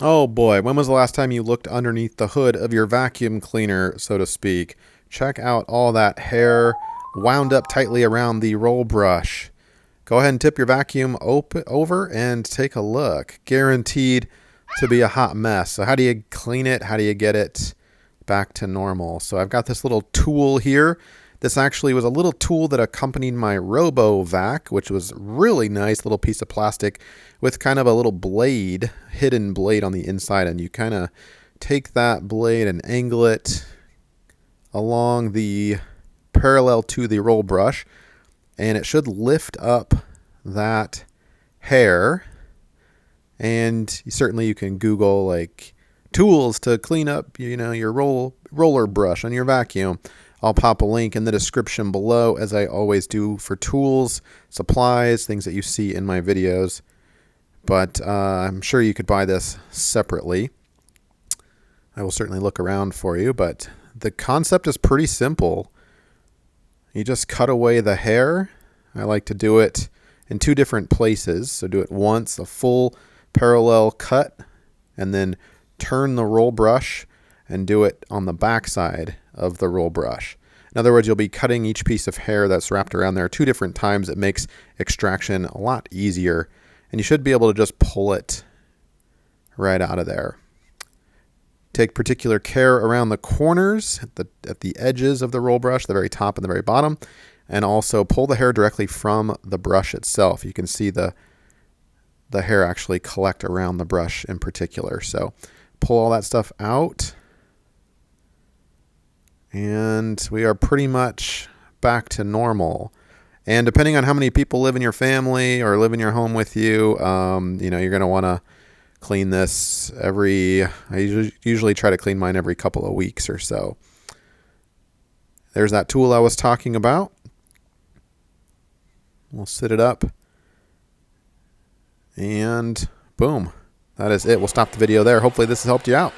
Oh boy, when was the last time you looked underneath the hood of your vacuum cleaner, so to speak? Check out all that hair wound up tightly around the roll brush. Go ahead and tip your vacuum over and take a look. Guaranteed to be a hot mess. So how do you clean it? How do you get it back to normal? So I've got this little tool here. This actually was a little tool that accompanied my RoboVac, which was really nice, little piece of plastic with kind of a little blade, hidden blade on the inside. And you kind of take that blade and angle it along the parallel to the roll brush, and it should lift up that hair. And certainly you can Google like tools to clean up, your roller brush on your vacuum. I'll pop a link in the description below, as I always do, for tools, supplies, things that you see in my videos. But I'm sure you could buy this separately. I will certainly look around for you, but the concept is pretty simple. You just cut away the hair. I like to do it in two different places. So do it once, a full parallel cut, and then turn the roll brush and do it on the back side of the roll brush. In other words, you'll be cutting each piece of hair that's wrapped around there two different times. It makes extraction a lot easier, and you should be able to just pull it right out of there. Take particular care around the corners, at the edges of the roll brush, the very top and the very bottom, and also pull the hair directly from the brush itself. You can see the hair actually collect around the brush in particular. So pull all that stuff out, and we are pretty much back to normal. And depending on how many people live in your family or live in your home with you, you're going to want to clean this I usually try to clean mine every couple of weeks or so. There's that tool I was talking about. We'll sit it up, and boom, that is it. We'll stop the video there. Hopefully this has helped you out.